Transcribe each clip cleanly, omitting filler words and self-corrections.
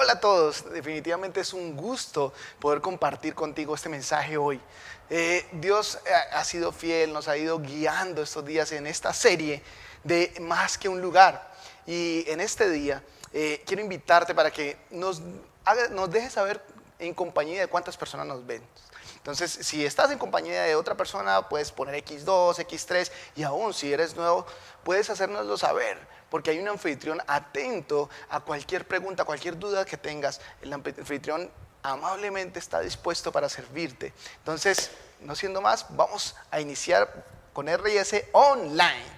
Hola a todos, definitivamente es un gusto poder compartir contigo este mensaje hoy. Dios ha sido fiel, nos ha ido guiando estos días en esta serie de Más que un lugar. Y en este día quiero invitarte para que nos dejes saber en compañía de cuántas personas nos ven. Entonces, si estás en compañía de otra persona, puedes poner X2, X3 y aún si eres nuevo, puedes hacérnoslo saber, porque hay un anfitrión atento a cualquier pregunta, cualquier duda que tengas. El anfitrión amablemente está dispuesto para servirte. Entonces, no siendo más, vamos a iniciar con RS Online.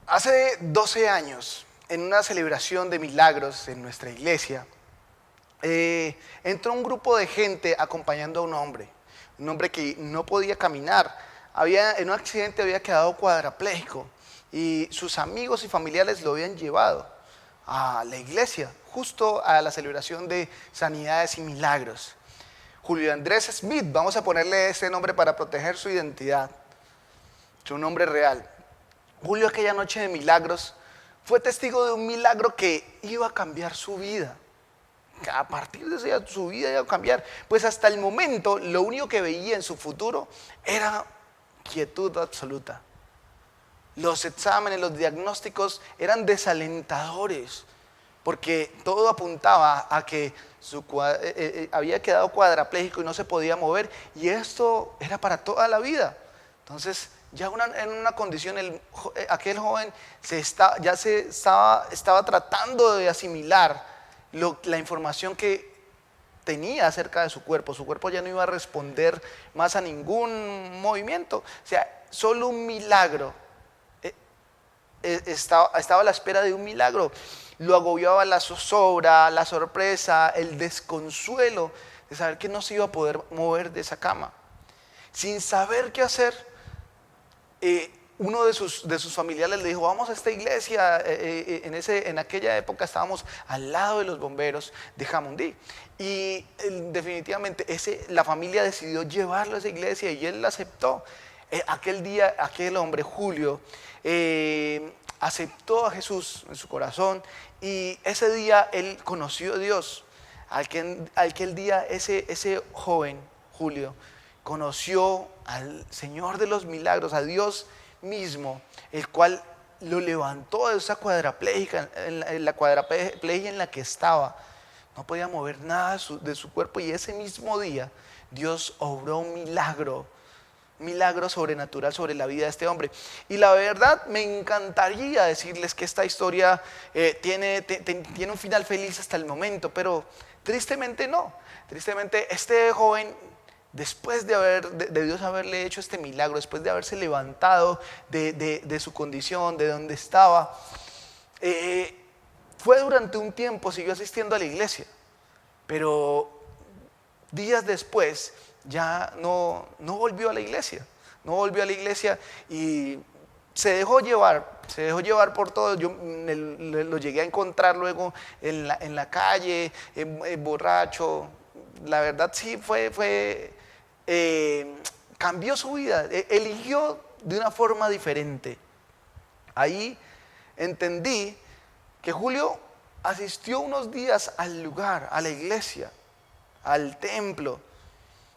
Hace 12 años, en una celebración de milagros en nuestra iglesia, entró un grupo de gente acompañando a un hombre que no podía caminar. En un accidente había quedado cuadrapléjico y sus amigos y familiares lo habían llevado a la iglesia, justo a la celebración de sanidades y milagros. Julio Andrés Smith, vamos a ponerle ese nombre para proteger su identidad, su nombre real. Julio, aquella noche de milagros, fue testigo de un milagro que iba a cambiar su vida. A partir de ese día su vida iba a cambiar. Pues hasta el momento lo único que veía en su futuro era quietud absoluta. Los exámenes, los diagnósticos eran desalentadores, porque todo apuntaba a que había quedado cuadrapléjico y no se podía mover, y esto era para toda la vida. Entonces, ya en una condición, aquel joven estaba tratando de asimilar la información que tenía acerca de su cuerpo. Su cuerpo ya no iba a responder más a ningún movimiento. O sea, solo un milagro. Estaba a la espera de un milagro. Lo agobiaba la zozobra, la sorpresa, el desconsuelo de saber que no se iba a poder mover de esa cama. Sin saber qué hacer, uno de sus familiares le dijo: vamos a esta iglesia. En aquella época estábamos al lado de los bomberos de Jamundí, y definitivamente la familia decidió llevarlo a esa iglesia y él la aceptó. Aquel día, aquel hombre, Julio, aceptó a Jesús en su corazón, y ese día él conoció a Dios. Aquel día ese joven, Julio, conoció al Señor de los milagros, a Dios mismo, el cual lo levantó de esa cuadraplégica, en la cuadraplegia en la que estaba. No podía mover nada de su cuerpo, y ese mismo día Dios obró un milagro sobrenatural sobre la vida de este hombre. Y la verdad, me encantaría decirles que esta historia tiene un final feliz hasta el momento, pero tristemente no. Tristemente, este joven, después de Dios haberle hecho este milagro, después de haberse levantado de su condición, de donde estaba, fue durante un tiempo, siguió asistiendo a la iglesia, pero días después ya no volvió a la iglesia. No volvió a la iglesia y se dejó llevar por todo. Yo lo llegué a encontrar luego en la calle, borracho. La verdad sí cambió su vida, eligió de una forma diferente. Ahí entendí que Julio asistió unos días al lugar, a la iglesia, al templo,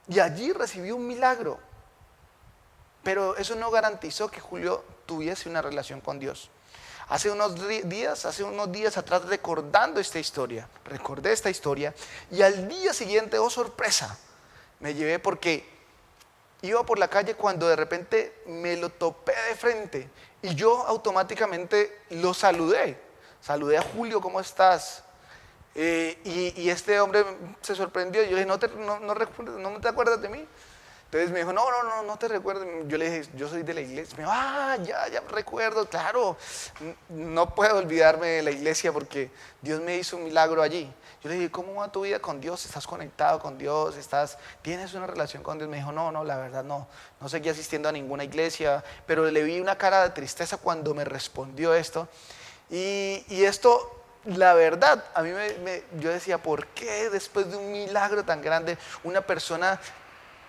y allí recibió un milagro. Pero eso no garantizó que Julio tuviese una relación con Dios. Hace unos días atrás, recordé esta historia, y al día siguiente, oh sorpresa, me llevé, porque iba por la calle cuando de repente me lo topé de frente, y yo automáticamente lo saludé a Julio: ¿cómo estás? Y este hombre se sorprendió. Yo le dije: ¿No te acuerdas de mí? Entonces me dijo: no te recuerdo. Yo le dije: yo soy de la iglesia. Me dijo: ya recuerdo, claro. No puedo olvidarme de la iglesia porque Dios me hizo un milagro allí. Yo le dije: ¿cómo va tu vida con Dios? ¿Estás conectado con Dios? ¿Tienes una relación con Dios? Me dijo: no, la verdad no seguí asistiendo a ninguna iglesia. Pero le vi una cara de tristeza cuando me respondió esto. Y esto la verdad, a mí yo decía, ¿por qué después de un milagro tan grande una persona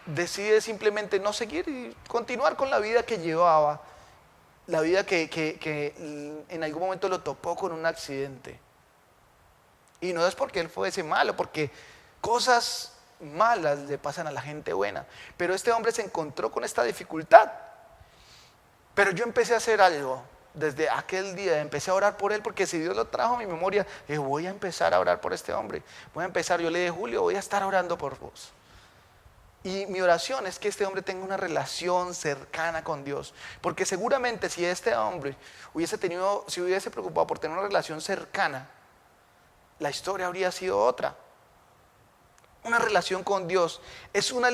decide simplemente no seguir y continuar con la vida que llevaba? La vida que en algún momento lo topó con un accidente. Y no es porque él fuese malo, porque cosas malas le pasan a la gente buena. Pero este hombre se encontró con esta dificultad. Pero yo empecé a hacer algo. Desde aquel día empecé a orar por él, porque si Dios lo trajo a mi memoria, voy a empezar a orar por este hombre. Voy a empezar, yo le dije, Julio, voy a estar orando por vos. Y mi oración es que este hombre tenga una relación cercana con Dios. Porque seguramente si este hombre si hubiese preocupado por tener una relación cercana, la historia habría sido otra. Una relación con Dios es la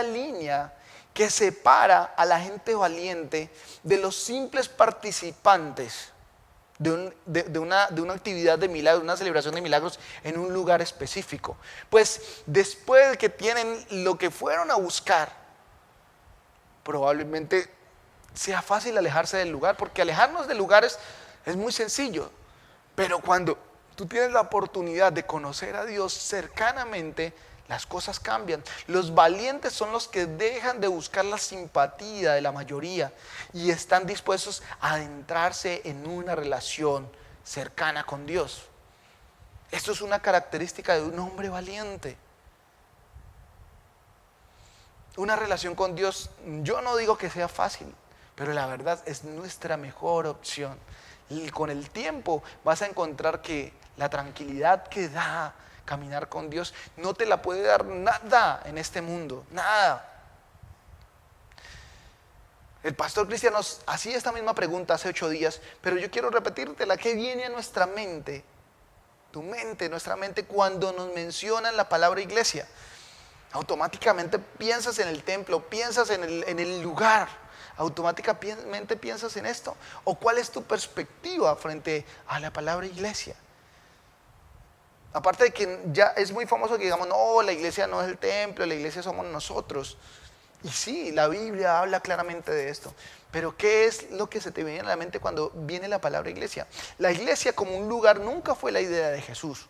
línea que separa a la gente valiente de los simples participantes de una actividad de milagros, una celebración de milagros en un lugar específico. Pues después de que tienen lo que fueron a buscar, probablemente sea fácil alejarse del lugar, porque alejarnos de lugares es muy sencillo. Pero cuando tú tienes la oportunidad de conocer a Dios cercanamente, las cosas cambian. Los valientes son los que dejan de buscar la simpatía de la mayoría y están dispuestos a adentrarse en una relación cercana con Dios. Esto es una característica de un hombre valiente. Una relación con Dios, yo no digo que sea fácil, pero la verdad es nuestra mejor opción. Y con el tiempo vas a encontrar que la tranquilidad que da caminar con Dios no te la puede dar nada en este mundo, nada. El pastor Cristian nos hacía esta misma pregunta hace 8 días, pero yo quiero repetírtela. ¿Qué viene a nuestra mente? Nuestra mente, cuando nos mencionan la palabra iglesia. Automáticamente piensas en el templo, piensas en el lugar, automáticamente piensas en esto. ¿O cuál es tu perspectiva frente a la palabra iglesia? Aparte de que ya es muy famoso que digamos, no, la iglesia no es el templo, la iglesia somos nosotros. Y sí, la Biblia habla claramente de esto. Pero ¿qué es lo que se te viene a la mente cuando viene la palabra iglesia? La iglesia como un lugar nunca fue la idea de Jesús.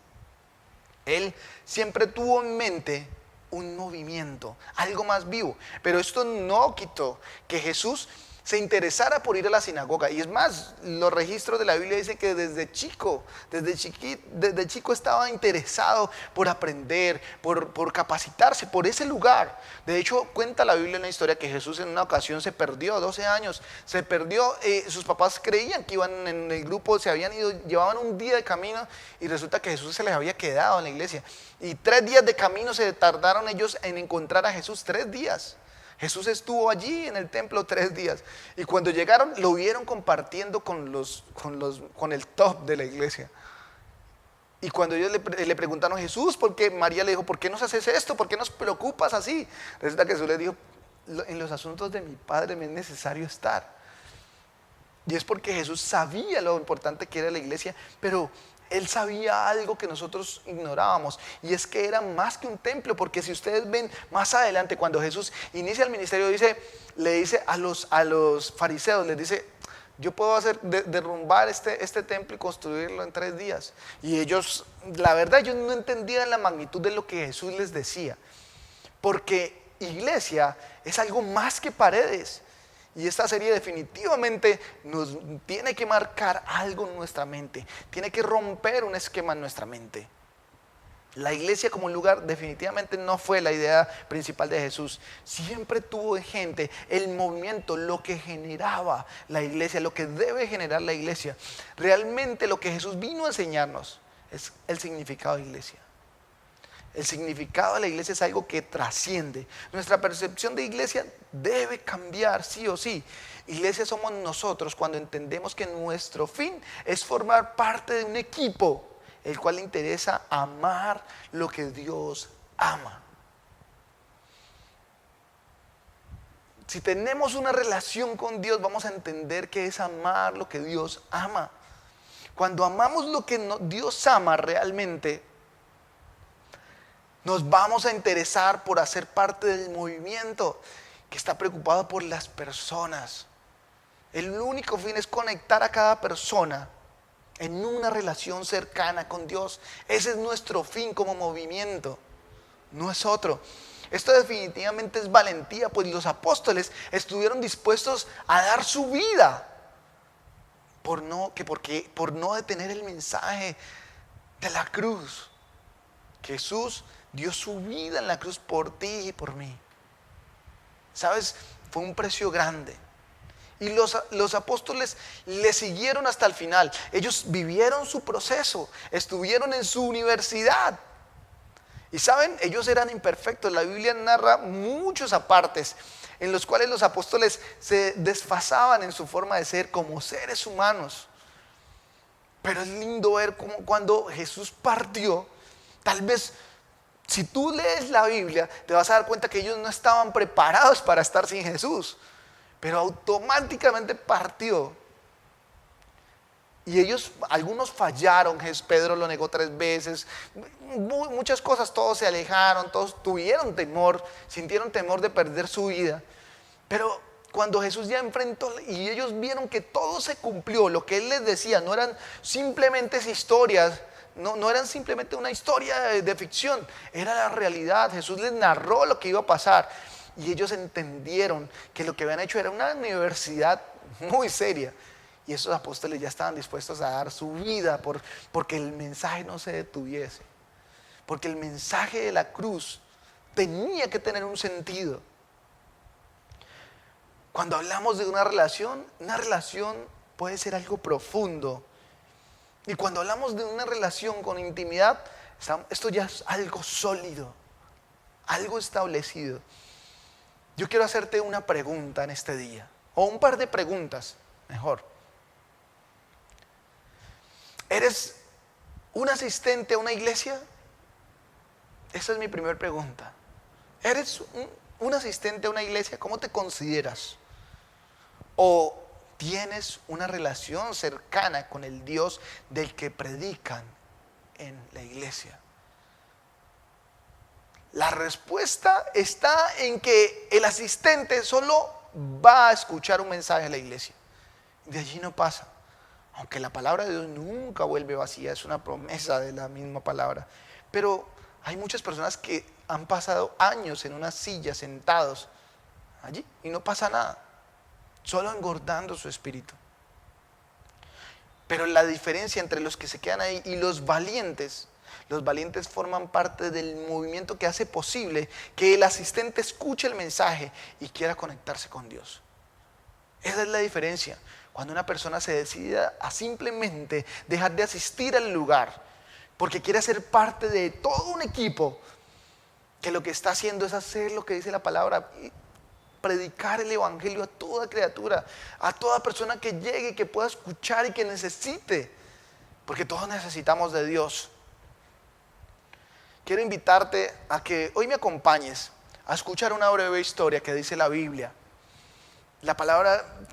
Él siempre tuvo en mente un movimiento, algo más vivo. Pero esto no quitó que Jesús se interesara por ir a la sinagoga. Y es más, los registros de la Biblia dicen que desde chico estaba interesado por aprender, por capacitarse, por ese lugar. De hecho, cuenta la Biblia en la historia que Jesús en una ocasión se perdió, 12 años, se perdió. Sus papás creían que iban en el grupo, se habían ido, llevaban un día de camino y resulta que Jesús se les había quedado en la iglesia. Y 3 días de camino se tardaron ellos en encontrar a Jesús, 3 días. Jesús estuvo allí en el templo 3 días y cuando llegaron lo vieron compartiendo con el top de la iglesia. Y cuando ellos le preguntaron a Jesús, porque María le dijo, ¿por qué nos haces esto? ¿Por qué nos preocupas así? Resulta que Jesús le dijo, en los asuntos de mi Padre me es necesario estar. Y es porque Jesús sabía lo importante que era la iglesia, pero Él sabía algo que nosotros ignorábamos, y es que era más que un templo. Porque si ustedes ven más adelante, cuando Jesús inicia el ministerio, le dice a los fariseos, les dice, yo puedo derrumbar este templo y construirlo en 3 días. Y ellos, la verdad, ellos no entendían la magnitud de lo que Jesús les decía. Porque iglesia es algo más que paredes. Y esta serie definitivamente nos tiene que marcar algo en nuestra mente, tiene que romper un esquema en nuestra mente. La iglesia como un lugar definitivamente no fue la idea principal de Jesús. Siempre tuvo gente, el movimiento, lo que generaba la iglesia, lo que debe generar la iglesia. Realmente lo que Jesús vino a enseñarnos es el significado de iglesia. El significado de la iglesia es algo que trasciende. Nuestra percepción de iglesia debe cambiar, sí o sí. Iglesia somos nosotros cuando entendemos que nuestro fin es formar parte de un equipo, el cual le interesa amar lo que Dios ama. Si tenemos una relación con Dios, vamos a entender que es amar lo que Dios ama. Cuando amamos lo que Dios ama realmente, nos vamos a interesar por hacer parte del movimiento que está preocupado por las personas. El único fin es conectar a cada persona en una relación cercana con Dios. Ese es nuestro fin como movimiento, no es otro. Esto definitivamente es valentía, pues los apóstoles estuvieron dispuestos a dar su vida por no detener el mensaje de la cruz. Jesús dio su vida en la cruz por ti y por mí. ¿Sabes? Fue un precio grande. Y los apóstoles le siguieron hasta el final. Ellos vivieron su proceso, estuvieron en su universidad. Y saben, ellos eran imperfectos. La Biblia narra muchos apartes en los cuales los apóstoles se desfasaban en su forma de ser como seres humanos. Pero es lindo ver cómo cuando Jesús partió, tal vez si tú lees la Biblia te vas a dar cuenta que ellos no estaban preparados para estar sin Jesús, pero automáticamente partió. Y ellos, algunos fallaron, Pedro lo negó 3 veces, muchas cosas, todos se alejaron, todos tuvieron temor, sintieron temor de perder su vida. Pero cuando Jesús ya enfrentó y ellos vieron que todo se cumplió, lo que Él les decía, no eran simplemente historias, no eran simplemente una historia de ficción, era la realidad. Jesús les narró lo que iba a pasar y ellos entendieron que lo que habían hecho era una universidad muy seria. Y esos apóstoles ya estaban dispuestos a dar su vida porque el mensaje no se detuviese. Porque el mensaje de la cruz tenía que tener un sentido. Cuando hablamos de una relación puede ser algo profundo. Y cuando hablamos de una relación con intimidad, esto ya es algo sólido, algo establecido. Yo quiero hacerte una pregunta en este día, o un par de preguntas, mejor. ¿Eres un asistente a una iglesia? Esa es mi primera pregunta. ¿Eres un asistente a una iglesia? ¿Cómo te consideras? ¿O tienes una relación cercana con el Dios del que predican en la iglesia? La respuesta está en que el asistente solo va a escuchar un mensaje de la iglesia. De allí no pasa. Aunque la palabra de Dios nunca vuelve vacía, es una promesa de la misma palabra. Pero hay muchas personas que han pasado años en una silla sentados allí y no pasa nada, solo engordando su espíritu. Pero la diferencia entre los que se quedan ahí y los valientes forman parte del movimiento que hace posible que el asistente escuche el mensaje y quiera conectarse con Dios. Esa es la diferencia. Cuando una persona se decide a simplemente dejar de asistir al lugar porque quiere ser parte de todo un equipo que lo que está haciendo es hacer lo que dice la palabra, predicar el evangelio a toda criatura, a toda persona que llegue, que pueda escuchar y que necesite, porque todos necesitamos de Dios. Quiero invitarte a que hoy me acompañes a escuchar una breve historia que dice la Biblia.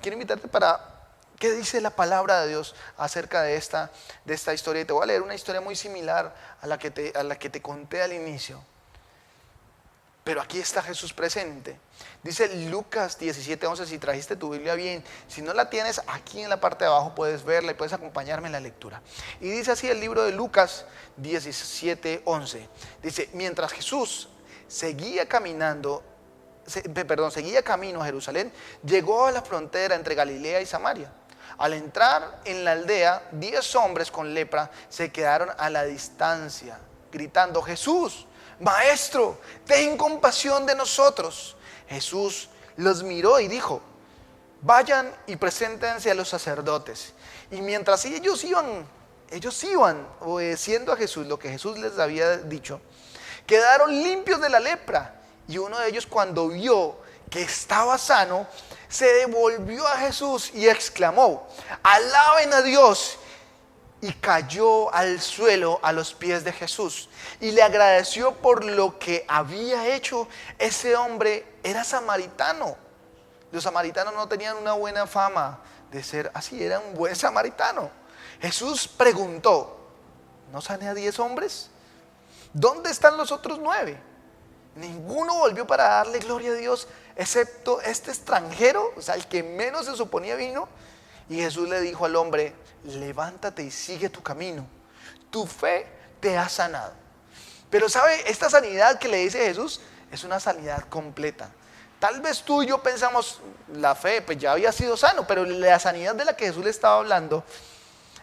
Quiero invitarte para qué dice la palabra de Dios acerca de esta historia. Y te voy a leer una historia muy similar a la que te conté al inicio. Pero aquí está Jesús presente. Dice Lucas 17:11, si trajiste tu Biblia bien. Si no la tienes, aquí en la parte de abajo puedes verla y puedes acompañarme en la lectura. Y dice así el libro de Lucas 17:11. Dice, mientras Jesús seguía camino a Jerusalén, llegó a la frontera entre Galilea y Samaria. Al entrar en la aldea, 10 hombres con lepra se quedaron a la distancia, gritando, Jesús, Maestro, ten compasión de nosotros. Jesús los miró y dijo, vayan y preséntense a los sacerdotes. Y mientras ellos iban obedeciendo a Jesús lo que Jesús les había dicho, quedaron limpios de la lepra. Y uno de ellos, cuando vio que estaba sano, se devolvió a Jesús y exclamó, alaben a Dios. Y cayó al suelo a los pies de Jesús y le agradeció por lo que había hecho. Ese hombre era samaritano. Los samaritanos no tenían una buena fama de ser así, era un buen samaritano. Jesús preguntó, ¿no sané a 10 hombres? ¿Dónde están los otros 9? Ninguno volvió para darle gloria a Dios, excepto este extranjero, o sea, el que menos se suponía vino. Y Jesús le dijo al hombre: levántate y sigue tu camino, tu fe te ha sanado. Pero ¿sabe? Esta sanidad que le dice Jesús es una sanidad completa. Tal vez tú y yo pensamos, la fe pues ya había sido sano, pero la sanidad de la que Jesús le estaba hablando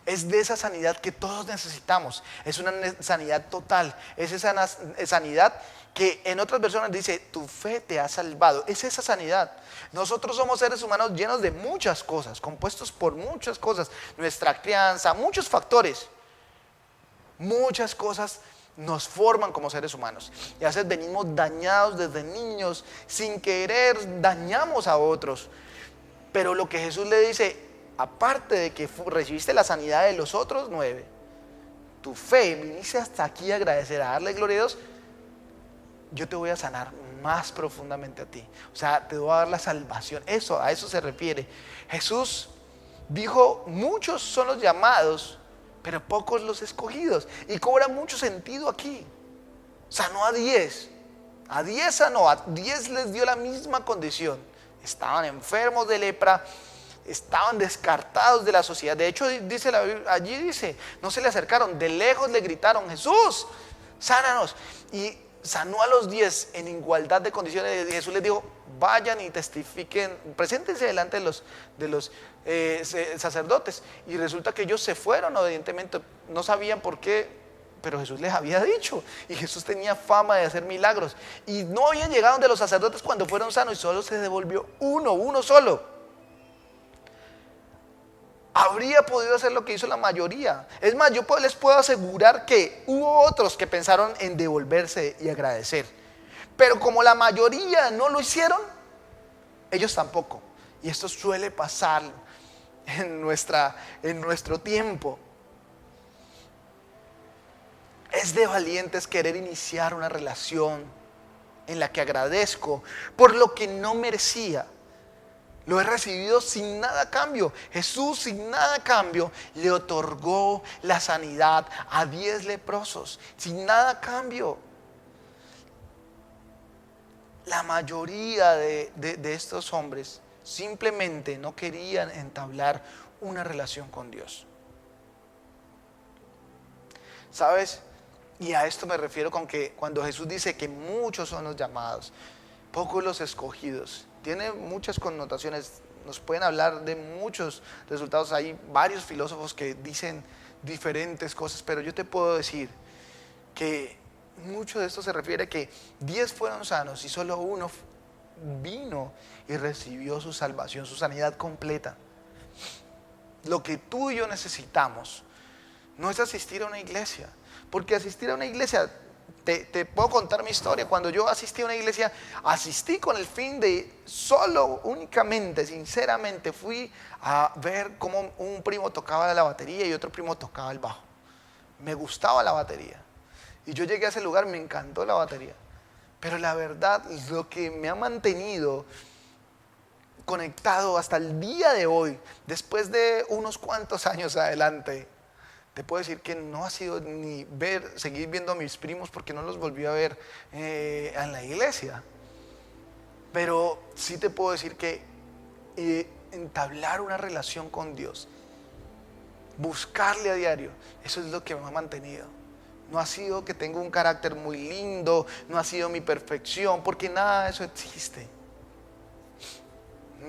es de esa sanidad que todos necesitamos. Es una sanidad total. Es esa sanidad que en otras versiones dice: tu fe te ha salvado. Es esa sanidad. Nosotros somos seres humanos llenos de muchas cosas, compuestos por muchas cosas. Nuestra crianza, muchos factores, muchas cosas nos forman como seres humanos. Y a veces venimos dañados desde niños, sin querer dañamos a otros. Pero lo que Jesús le dice, aparte de que recibiste la sanidad de los otros 9, tu fe, viniste hasta aquí a agradecer, a darle gloria a Dios, yo te voy a sanar más profundamente a ti. O sea, te voy a dar la salvación. A eso se refiere. Jesús dijo: muchos son los llamados, pero pocos los escogidos. Y cobra mucho sentido aquí. Sanó a 10. A 10 sanó, a 10 les dio la misma condición. Estaban enfermos de lepra, estaban descartados de la sociedad. De hecho, dice la Biblia, allí dice, no se le acercaron, de lejos le gritaron: Jesús, sánanos. Y sanó a los 10 en igualdad de condiciones. Jesús les dijo: vayan y testifiquen, preséntense delante de los sacerdotes. Y resulta que ellos se fueron, evidentemente no sabían por qué, pero Jesús les había dicho. Y Jesús tenía fama de hacer milagros. Y no habían llegado de los sacerdotes cuando fueron sanos, y solo se devolvió uno solo. Habría podido hacer lo que hizo la mayoría. Es más, yo les puedo asegurar que hubo otros que pensaron en devolverse y agradecer. Pero como la mayoría no lo hicieron, ellos tampoco. Y esto suele pasar en nuestro tiempo. Es de valientes querer iniciar una relación en la que agradezco por lo que no merecía. Lo he recibido sin nada a cambio. Jesús, sin nada a cambio, le otorgó la sanidad a 10 leprosos. Sin nada a cambio. La mayoría de estos hombres simplemente no querían entablar una relación con Dios. ¿Sabes? Y a esto me refiero con que cuando Jesús dice que muchos son los llamados, pocos los escogidos, tiene muchas connotaciones. Nos pueden hablar de muchos resultados. Hay varios filósofos que dicen diferentes cosas, pero yo te puedo decir que mucho de esto se refiere a que 10 fueron sanos y solo uno vino y recibió su salvación, su sanidad completa. Lo que tú y yo necesitamos no es asistir a una iglesia, porque asistir a una iglesia, te puedo contar mi historia. Cuando yo asistí a una iglesia, asistí con el fin de únicamente, sinceramente, fui a ver cómo un primo tocaba la batería y otro primo tocaba el bajo. Me gustaba la batería. Y yo llegué a ese lugar, me encantó la batería. Pero la verdad, lo que me ha mantenido conectado hasta el día de hoy, después de unos cuantos años adelante, te puedo decir que no ha sido ni seguir viendo a mis primos, porque no los volví a ver en la iglesia. Pero sí te puedo decir que entablar una relación con Dios, buscarle a diario, eso es lo que me ha mantenido. No ha sido que tengo un carácter muy lindo, no ha sido mi perfección, porque nada de eso existe.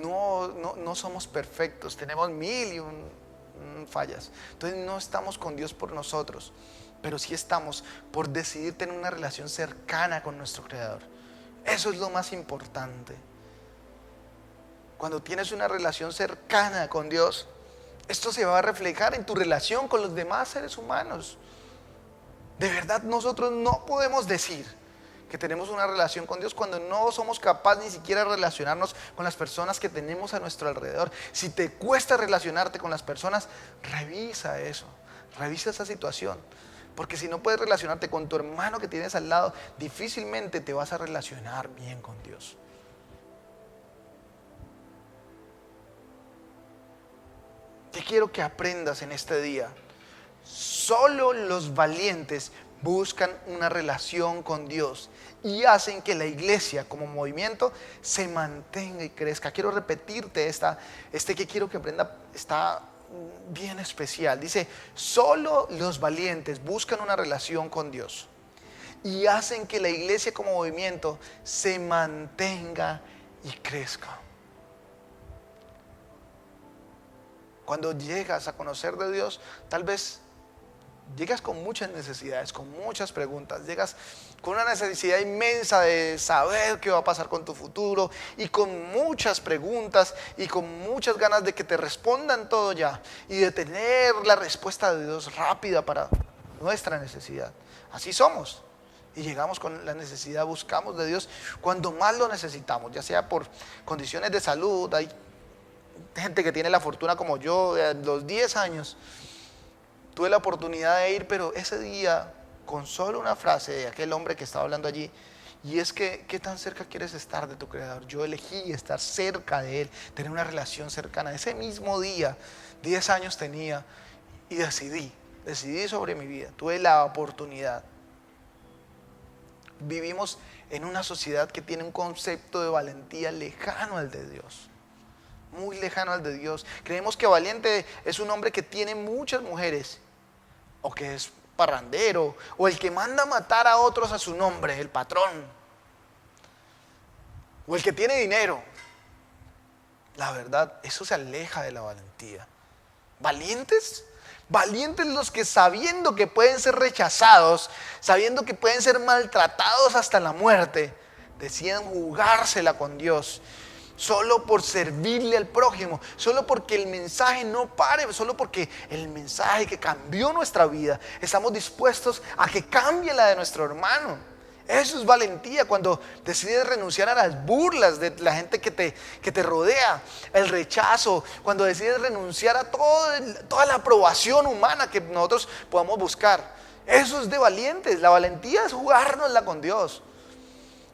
No somos perfectos, tenemos mil y fallas. Entonces no estamos con Dios por nosotros, pero sí estamos por decidir tener una relación cercana con nuestro Creador. Eso es lo más importante. Cuando tienes una relación cercana con Dios, esto se va a reflejar en tu relación con los demás seres humanos. De verdad, nosotros no podemos decir que tenemos una relación con Dios cuando no somos capaces ni siquiera de relacionarnos con las personas que tenemos a nuestro alrededor. Si te cuesta relacionarte con las personas, revisa eso, revisa esa situación. Porque si no puedes relacionarte con tu hermano que tienes al lado, difícilmente te vas a relacionar bien con Dios. ¿Qué quiero que aprendas en este día? Solo los valientes buscan una relación con Dios y hacen que la iglesia como movimiento se mantenga y crezca. Quiero repetirte que quiero que aprenda, está bien especial. Dice, solo los valientes buscan una relación con Dios y hacen que la iglesia como movimiento se mantenga y crezca. Cuando llegas a conocer de Dios, tal vez llegas con muchas necesidades, con muchas preguntas, llegas con una necesidad inmensa de saber qué va a pasar con tu futuro y con muchas preguntas y con muchas ganas de que te respondan todo ya y de tener la respuesta de Dios rápida para nuestra necesidad. Así somos y llegamos con la necesidad, buscamos de Dios cuando más lo necesitamos, ya sea por condiciones de salud. Hay gente que tiene la fortuna como yo, de los 10 años tuve la oportunidad de ir, pero ese día, con solo una frase de aquel hombre que estaba hablando allí, y es que, ¿qué tan cerca quieres estar de tu Creador? Yo elegí estar cerca de Él, tener una relación cercana. Ese mismo día, 10 años tenía, y decidí sobre mi vida, tuve la oportunidad. Vivimos en una sociedad que tiene un concepto de valentía lejano al de Dios. Muy lejano al de Dios. Creemos que valiente es un hombre que tiene muchas mujeres, o que es parrandero, o el que manda a matar a otros a su nombre, el patrón, o el que tiene dinero. La verdad, eso se aleja de la valentía. Valientes los que, sabiendo que pueden ser rechazados, sabiendo que pueden ser maltratados hasta la muerte, deciden jugársela con Dios, solo por servirle al prójimo, solo porque el mensaje no pare, solo porque el mensaje que cambió nuestra vida, estamos dispuestos a que cambie la de nuestro hermano. Eso es valentía, cuando decides renunciar a las burlas de la gente que te rodea, el rechazo, cuando decides renunciar a toda la aprobación humana que nosotros podamos buscar. Eso es de valientes. La valentía es jugárnosla con Dios,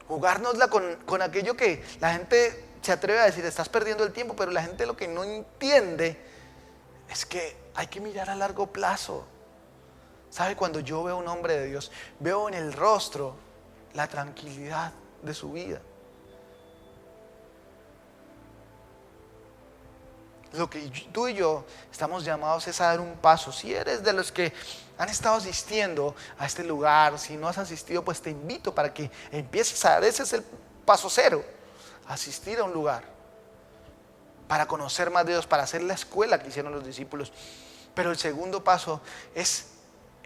jugárnosla con aquello que la gente se atreve a decir, estás perdiendo el tiempo, pero la gente lo que no entiende es que hay que mirar a largo plazo. ¿Sabe? Cuando yo veo a un hombre de Dios, veo en el rostro la tranquilidad de su vida. Lo que tú y yo estamos llamados es a dar un paso. Si eres de los que han estado asistiendo a este lugar, si no has asistido, pues te invito para que empieces a dar. Ese es el paso cero: asistir a un lugar para conocer más de Dios, para hacer la escuela que hicieron los discípulos. Pero el segundo paso es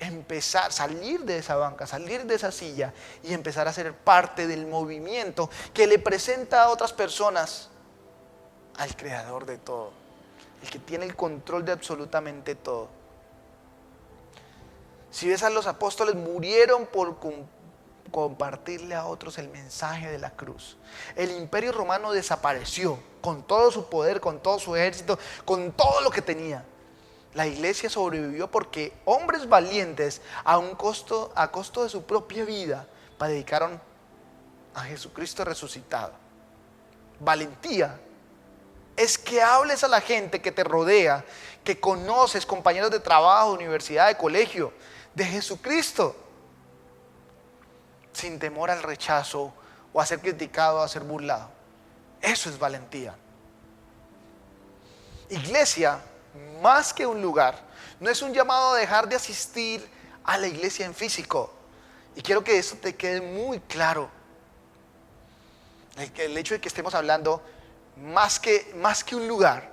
empezar, salir de esa banca, salir de esa silla y empezar a ser parte del movimiento que le presenta a otras personas al Creador de todo, el que tiene el control de absolutamente todo. Si ves, a los apóstoles murieron por compartirle a otros el mensaje de la cruz. El imperio romano desapareció con todo su poder, con todo su ejército, con todo lo que tenía. La iglesia sobrevivió porque hombres valientes, a costo de su propia vida, predicaron a Jesucristo resucitado. Valentía es que hables a la gente que te rodea, que conoces, compañeros de trabajo, de universidad, de colegio, de Jesucristo, sin temor al rechazo o a ser criticado o a ser burlado. Eso es valentía. Iglesia, más que un lugar, no es un llamado a dejar de asistir a la iglesia en físico. Y quiero que eso te quede muy claro. El hecho de que estemos hablando más que un lugar,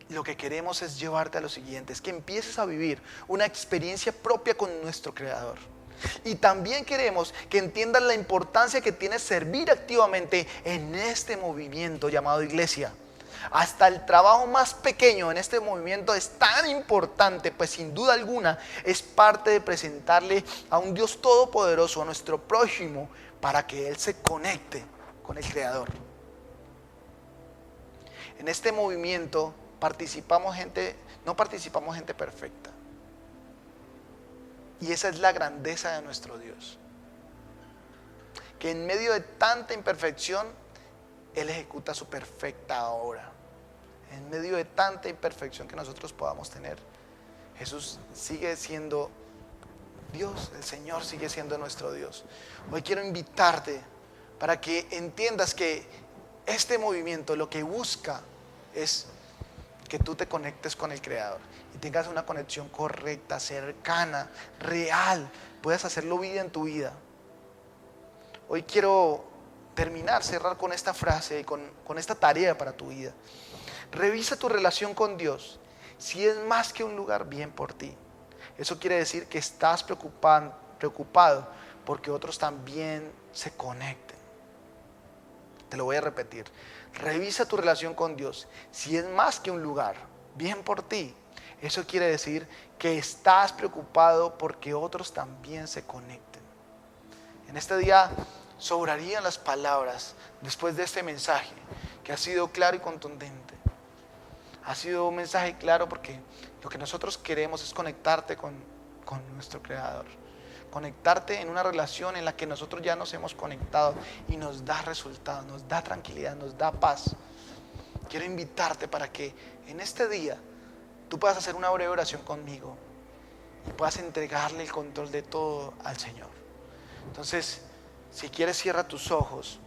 lo que queremos es llevarte a lo siguiente: es que empieces a vivir una experiencia propia con nuestro Creador. Y también queremos que entiendan la importancia que tiene servir activamente en este movimiento llamado iglesia. Hasta el trabajo más pequeño en este movimiento es tan importante, pues sin duda alguna es parte de presentarle a un Dios todopoderoso, a nuestro prójimo, para que Él se conecte con el Creador. En este movimiento no participamos gente perfecta. Y esa es la grandeza de nuestro Dios, que en medio de tanta imperfección Él ejecuta su perfecta obra. En medio de tanta imperfección que nosotros podamos tener, Jesús sigue siendo Dios, el Señor sigue siendo nuestro Dios. Hoy quiero invitarte para que entiendas que este movimiento lo que busca es que tú te conectes con el Creador y tengas una conexión correcta, cercana, real, puedas hacerlo vida en tu vida. Hoy quiero cerrar con esta frase y con esta tarea para tu vida. Revisa tu relación con Dios. Si es más que un lugar, bien por ti. Eso quiere decir que estás preocupado porque otros también se conecten. Te lo voy a repetir. Revisa tu relación con Dios. Si es más que un lugar, bien por ti. Eso quiere decir que estás preocupado porque otros también se conecten. En este día sobrarían las palabras después de este mensaje que ha sido claro y contundente. Ha sido un mensaje claro porque lo que nosotros queremos es conectarte con nuestro Creador. Conectarte en una relación en la que nosotros ya nos hemos conectado y nos da resultados, nos da tranquilidad, nos da paz. Quiero invitarte para que en este día tú puedas hacer una breve oración conmigo y puedas entregarle el control de todo al Señor. Entonces, si quieres, cierra tus ojos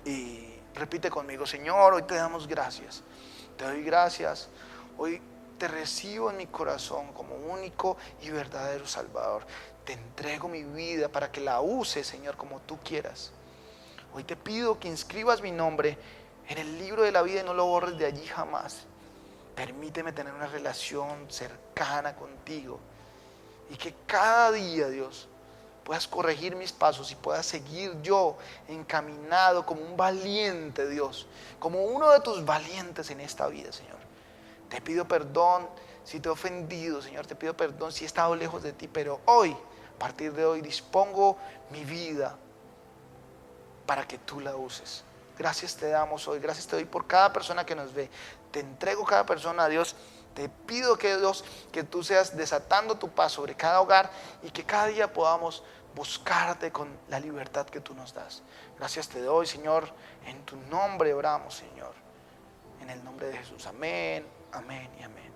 y repite conmigo: Señor, hoy te damos gracias. Te doy gracias. Hoy te recibo en mi corazón como único y verdadero Salvador. Te entrego mi vida para que la uses, Señor, como tú quieras. Hoy te pido que inscribas mi nombre en el libro de la vida y no lo borres de allí jamás. Permíteme tener una relación cercana contigo y que cada día, Dios, puedas corregir mis pasos y pueda seguir yo encaminado como un valiente, Dios, como uno de tus valientes en esta vida, Señor. Te pido perdón si te he ofendido, Señor. Te pido perdón si he estado lejos de ti, pero hoy, a partir de hoy, dispongo mi vida para que tú la uses. Gracias te damos hoy, gracias te doy por cada persona que nos ve. Te entrego cada persona a Dios. Te pido que Dios, que tú seas desatando tu paz sobre cada hogar y que cada día podamos buscarte con la libertad que tú nos das. Gracias te doy, Señor. En tu nombre oramos, Señor. En el nombre de Jesús. Amén, amén y amén.